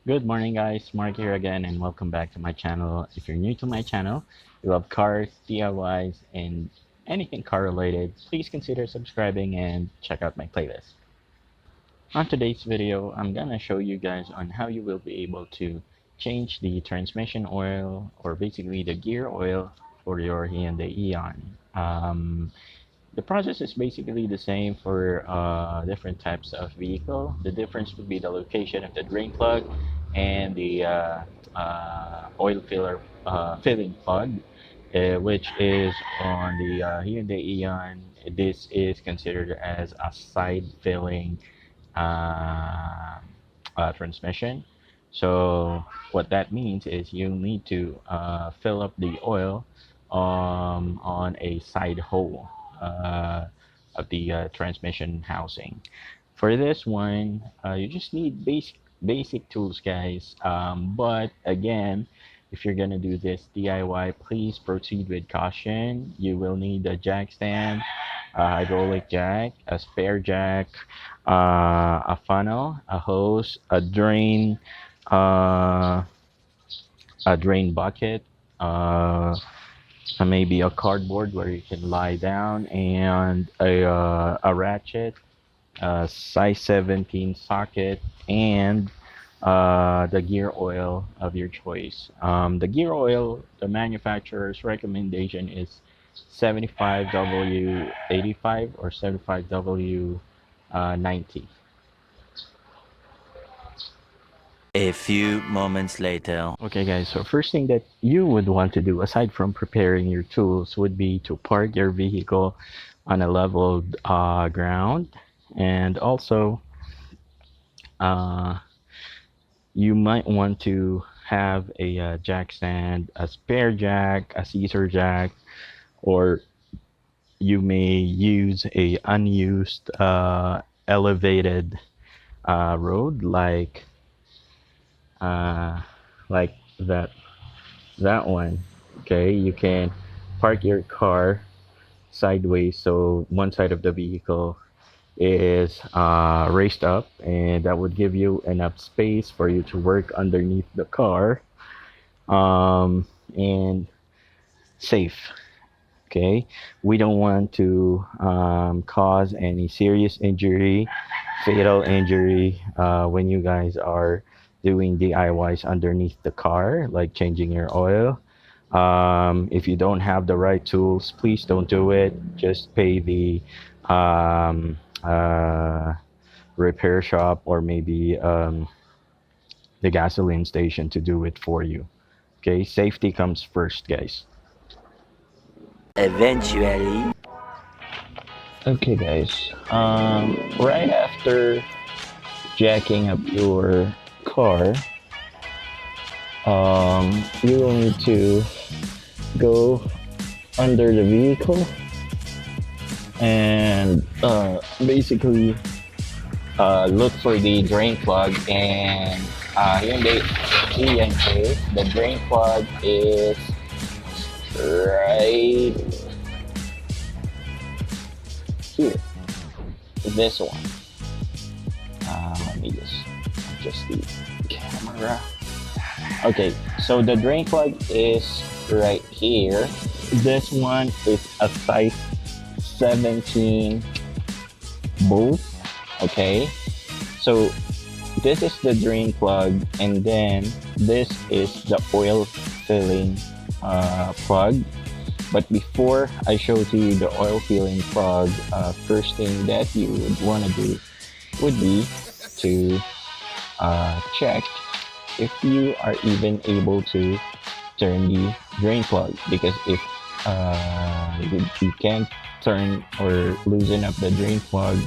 Good morning, guys. Mark here again, and welcome back to my channel. If you're new to my channel, you love cars, DIYs, and anything car related, please consider subscribing and check out my playlist. On today's video, I'm gonna show you guys on how you will be able to change the transmission oil, or basically the gear oil, for your Hyundai Eon. The process is basically the same for different types of vehicle. The difference would be the location of the drain plug and the oil filling plug, which is on the Hyundai Eon. This is considered as a side filling uh, transmission. So what that means is you need to fill up the oil on a side hole uh, of the transmission housing. For this one, you just need basic tools, guys. But again, if you're gonna do this DIY, please proceed with caution. You will need a jack stand, a hydraulic jack, a spare jack, a funnel, a hose, uh, a drain bucket, maybe a cardboard where you can lie down, and a ratchet, a size 17 socket, and the gear oil of your choice. The gear oil, the manufacturer's recommendation is 75W85 or 75W 90. A few moments later. Okay, guys, so first thing that you would want to do, aside from preparing your tools, would be to park your vehicle on a leveled ground. And also, uh, you might want to have a jack stand, a spare jack, a Caesar jack, or you may use a unused elevated road uh, like that one. Okay, you can park your car sideways, so one side of the vehicle is raised up, and that would give you enough space for you to work underneath the car, and safe. Okay, we don't want to cause any serious injury, fatal injury, when you guys are doing DIYs underneath the car, like changing your oil. If you don't have the right tools, please don't do it. Just pay the um, repair shop, or maybe the gasoline station to do it for you. Okay, safety comes first, guys. Eventually. Okay, guys. Right after jacking up your car, you will need to go under the vehicle and basically look for the drain plug. And here in the Eon case, the drain plug is right here. This one. Let me just adjust the camera. Okay, so the drain plug is right here. This one is a size 17 bolt. Okay, so this is the drain plug, and then this is the oil filling plug. But before I show to you the oil filling plug, first thing that you would want to do would be to check if you are even able to turn the drain plug, because if you can't turn or loosen up the drain plug,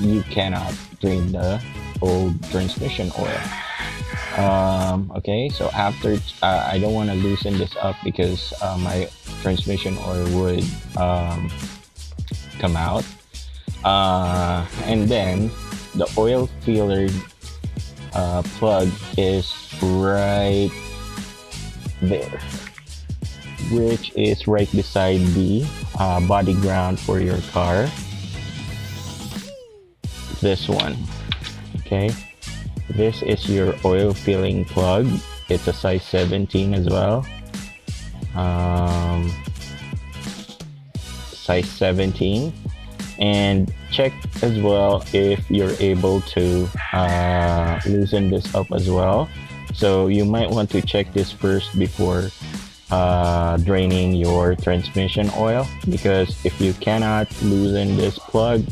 you cannot drain the old transmission oil. Okay, so after I don't want to loosen this up because my transmission oil would come out, and then the oil filler plug is right there, which is right beside the body ground for your car. This one. Okay, this is your oil filling plug. It's a size 17 as well. Size 17. And check as well if you're able to loosen this up as well. So you might want to check this first before draining your transmission oil, because if you cannot loosen this plug,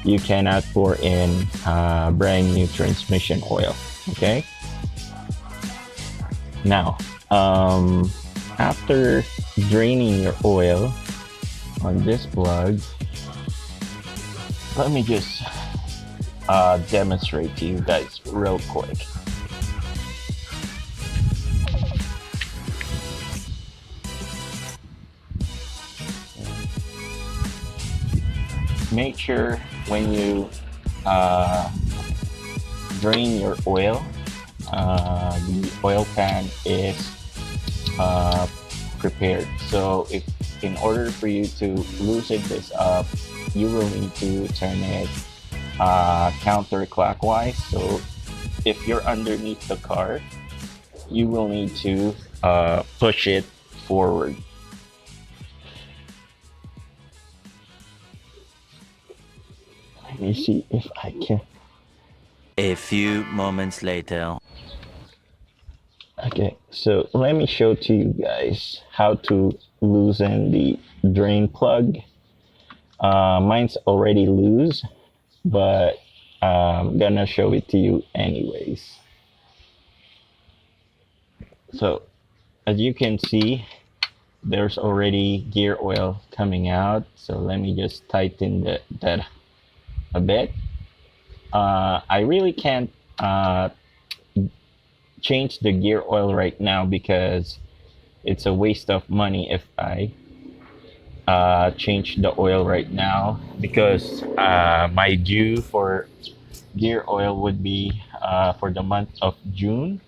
you cannot pour in brand new transmission oil. Okay, now after draining your oil on this plug, let me just demonstrate to you guys real quick. Make sure when you drain your oil, the oil pan is prepared. So if in order for you to loosen this up, you will need to turn it counterclockwise. So if you're underneath the car, you will need to push it forward. Let me see if I can. A few moments later. Okay, so let me show to you guys how to loosen the drain plug. Mine's already loose, but I'm gonna show it to you anyways. So as you can see, there's already gear oil coming out. So let me just tighten that a bit. I really can't change the gear oil right now because it's a waste of money if I change the oil right now, because my due for gear oil would be for the month of June.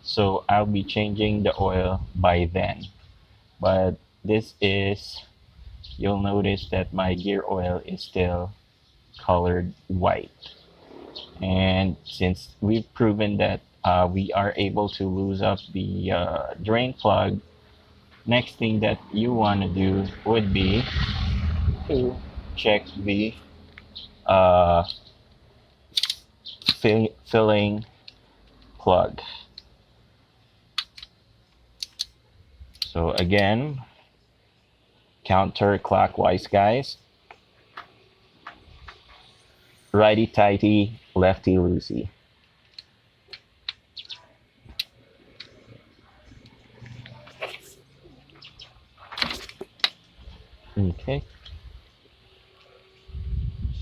So I'll be changing the oil by then. But this is, you'll notice that my gear oil is still colored white. And since we've proven that we are able to lose up the drain plug, next thing that you want to do would be to check the filling plug. So again, counterclockwise, guys. Righty tighty, lefty loosey. Okay.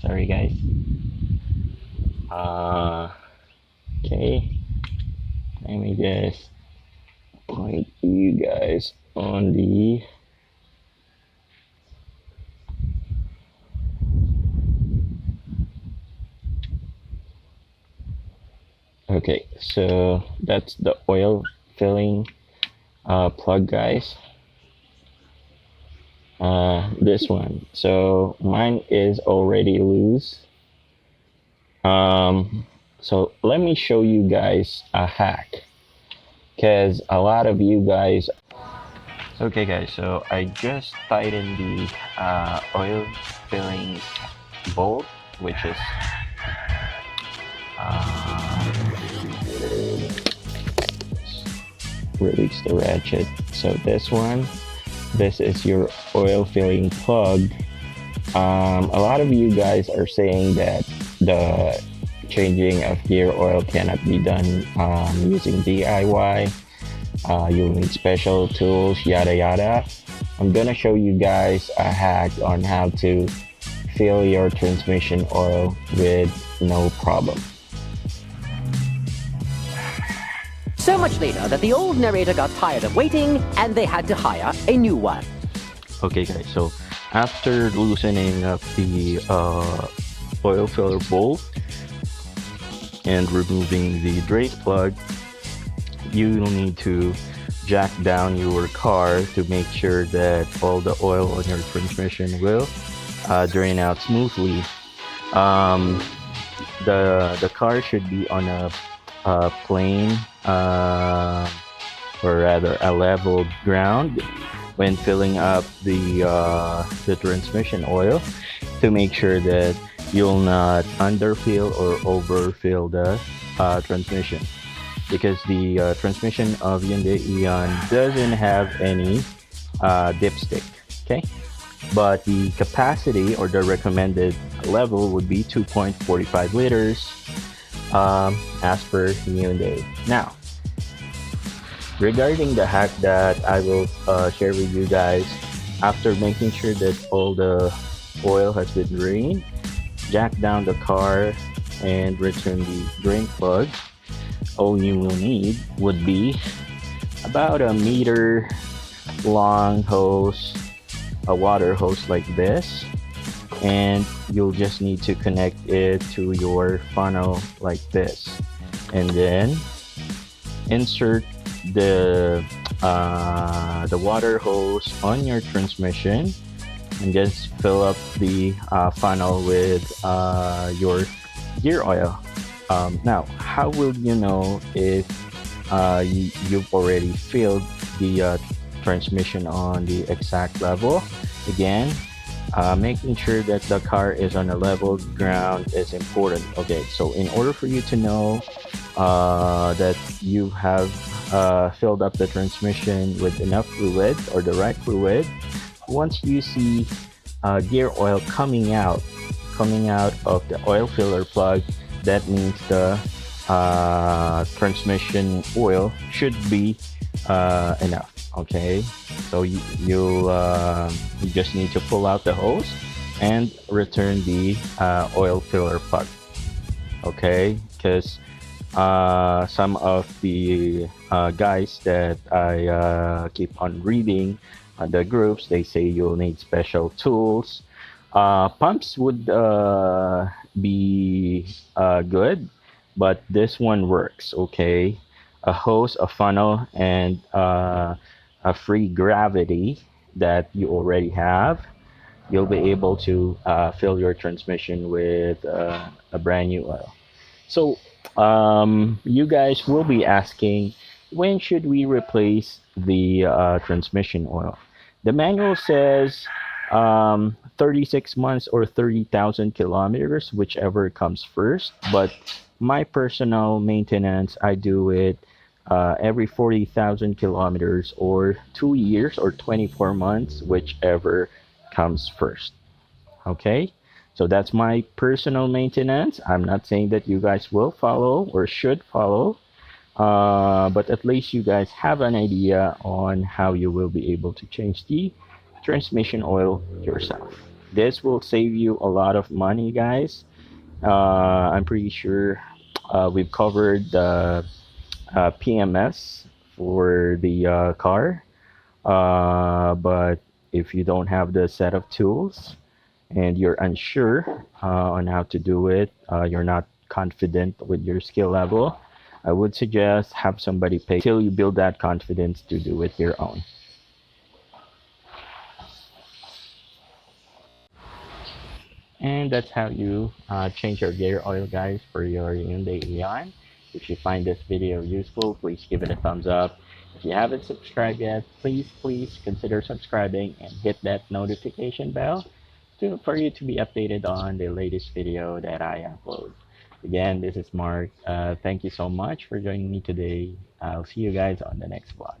Sorry, guys. Okay. Let me just point you guys on the okay, so that's the oil filling plug, guys. This one, so mine is already loose. So let me show you guys a hack, because a lot of you guys. Okay guys, so I just tightened the oil filling bolt, which is release the ratchet. So this one, this is your oil filling plug. A lot of you guys are saying that the changing of gear oil cannot be done using DIY. You'll need special tools, yada yada. I'm gonna show you guys a hack on how to fill your transmission oil with no problem. So much later that the old narrator got tired of waiting and they had to hire a new one. Okay guys, so after loosening up the oil filler bolt and removing the drain plug, you will need to jack down your car to make sure that all the oil on your transmission will drain out smoothly. the car should be on a plane, or rather a level ground when filling up the transmission oil, to make sure that you'll not underfill or overfill the transmission, because the transmission of Hyundai Eon doesn't have any dipstick. Okay, but the capacity or the recommended level would be 2.45 liters, as per Hyundai. Now, regarding the hack that I will share with you guys, after making sure that all the oil has been drained, jack down the car and return the drain plug. All you will need would be about a meter long hose, a water hose like this, and you'll just need to connect it to your funnel like this, and then insert the water hose on your transmission, and just fill up the funnel with your gear oil. Now, how will you know if you've already filled the transmission on the exact level? Again, making sure that the car is on a level ground is important. Okay, so in order for you to know that you have filled up the transmission with enough fluid or the right fluid, once you see gear oil coming out of the oil filler plug, that means the transmission oil should be enough. Okay, so you just need to pull out the hose and return the oil filler plug. Okay, because some of the guys that I keep on reading the groups, they say you'll need special tools. Pumps would be good, but this one works. Okay, a hose, a funnel, and a free gravity that you already have, you'll be able to fill your transmission with a brand new oil. So you guys will be asking, when should we replace the transmission oil? The manual says 36 months or 30,000 kilometers, whichever comes first. But my personal maintenance, I do it every 40,000 kilometers, or 2 years, or 24 months, whichever comes first. Okay, so that's my personal maintenance. I'm not saying that you guys will follow or should follow, but at least you guys have an idea on how you will be able to change the transmission oil yourself. This will save you a lot of money, guys. I'm pretty sure we've covered the PMS for the car, but if you don't have the set of tools and you're unsure on how to do it, you're not confident with your skill level, I would suggest have somebody pay till you build that confidence to do it your own. And that's how you change your gear oil, guys, for your Hyundai Eon. If you find this video useful, please give it a thumbs up. If you haven't subscribed yet, please consider subscribing and hit that notification bell for you to be updated on the latest video that I upload. Again, this is Mark. Thank you so much for joining me today. I'll see you guys on the next vlog.